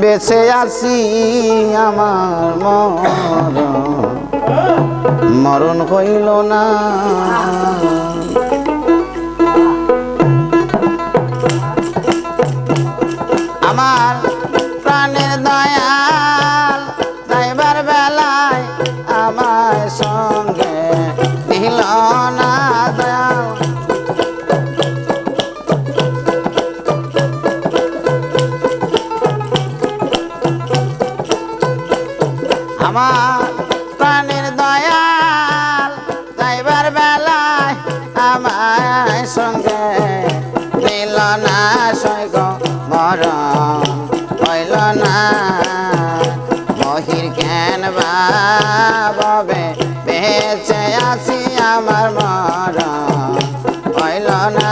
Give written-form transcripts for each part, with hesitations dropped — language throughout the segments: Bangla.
বেঁচে আছি আমার মরণ হইল না। আমার প্রাণের দয়াল যাইবার বেলায় আমার সঙ্গে নিল না দয়াল। আমার প্রাণের দয়াল যাইবার বেলায় আমার সঙ্গে নিল না সৈগ মরণ হইল না। মহির কেন ভাবে বেঁচে আছি আমার মরণ হইল না।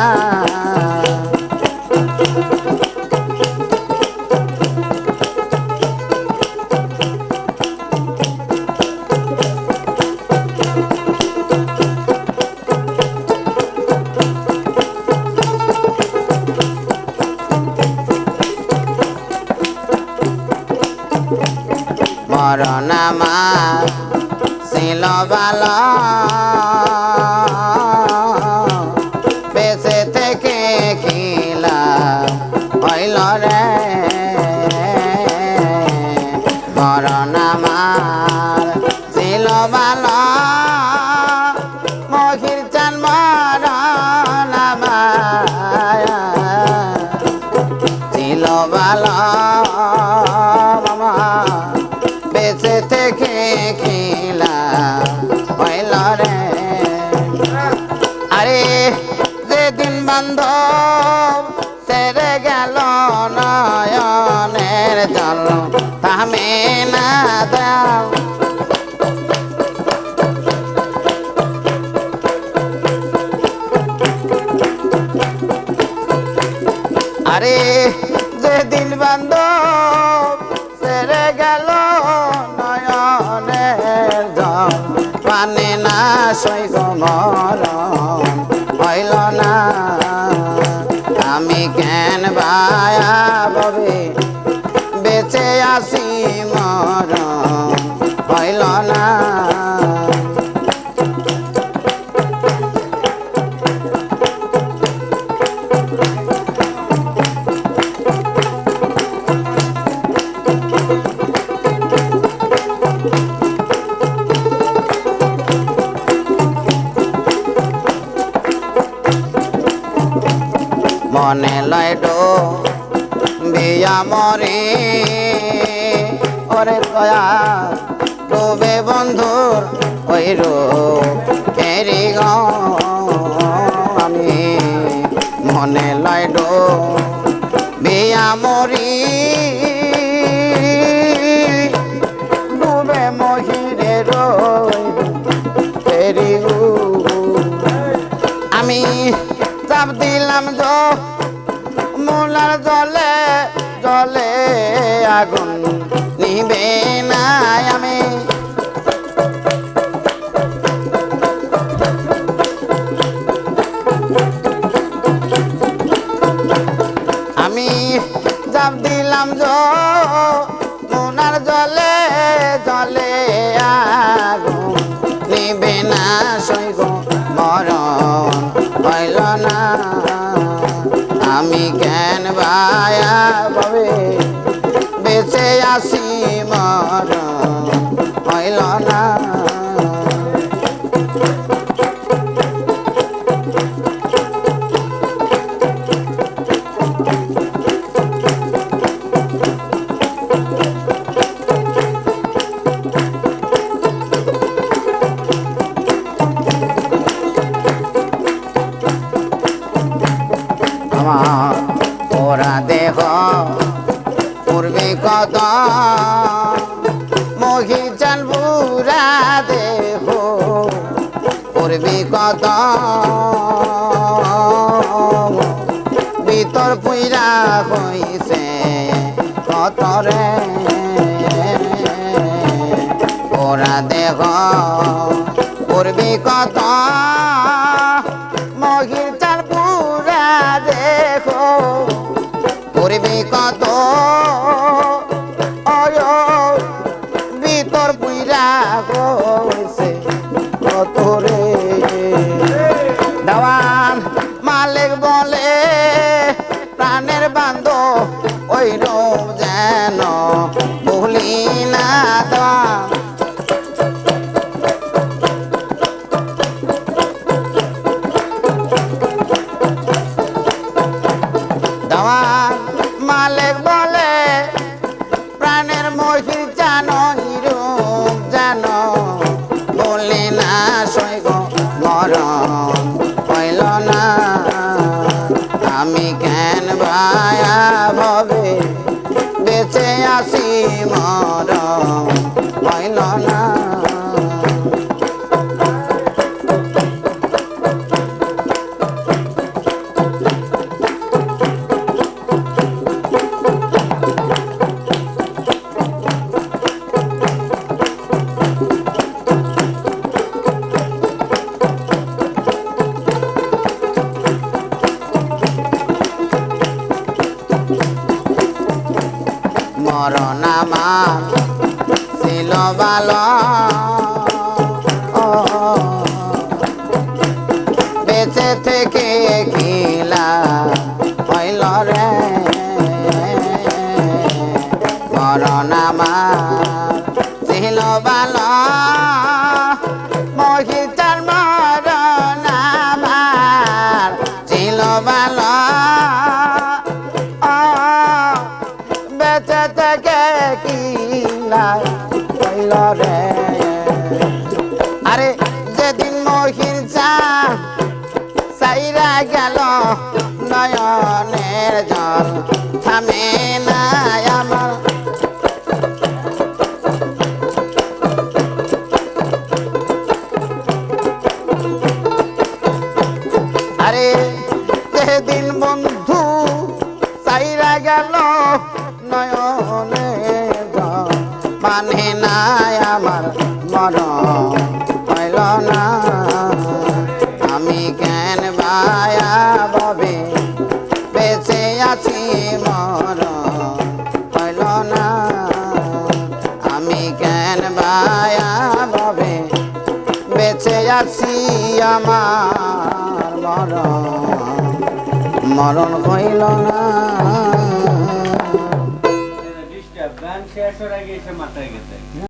মরণ আমার ছিল ভালো বেঁচে থেকে খিলা হইল রে। মরণ আমার ছিল ভালো মহির চান মরণ আমার ছিল ভালো বেঁচে থেকে খিলা হইল রে। আরে যেদিন বান্ধব সেরে গেল নয়নের জল থামে না দাও। আরে যেদিন বান্ধব সেরে গেল নয়নের জল পানে না সৈগ মরণ হইল না। আমি কেন ভায়া ভাবে বেঁচে আসি মরণ হইল না। মনে লাইটো বিয়া মরে ওরে কয়া ডুবে বন্ধুর ওই রূপেরি গো। আমি মনে লাইটো বিয়া মরি ডুবে মহিরের রূপেরি গো। আমি চাপ দিলাম মোলার জলে জলে আগুন নিবে না। আমি চাপ দিলাম মোলার জলে জলে আগুন নিবে না সৈগ মরণ হইল না। আমি কেন ভায়া ভাবে বেঁচে আসি মরণ হইল না। ওরা দেহ পূর্বে কত মহি চান বুড়া দেহ পূর্বে কত ভিতর পুইরা হইছে কত রে। ওরা দেহ পূর্বে কত মহির চান বুড়া দেহ পূর্বে কত ওই রূপ যেন ভুলি না দেওয়া দেওয়া মালিক বলে প্রাণের মহির জানো রূপ জানো বলি না সৈগ মরণ হইল না আমি কেন ভায়া ভবে বেঁচে আসি মরণ হইল না মরণ আমার ছিল ভালো বেঁচে থেকে খিলা হইল রে মরণ আমার ছিল ভালো মহিতার মরণ আমার ছিল ভালো বেঁচে থেকে কিলা হইল রে আরে যেদিন মহির চা সাইরা গেল নয়নের জল থামে না আমার আরে যেদিন বন্ধু সাইরা গেল নয়নে মানে নাই আমার মরণ হইল না আমি কেন ভায়া ভাবে বেঁচে আছি মরণ হইল না আমি কেন ভায়া ভাবে বেঁচে আছি আমার মরণ হইল না গান শেষ হয়ে গেছে মাথায় গেছে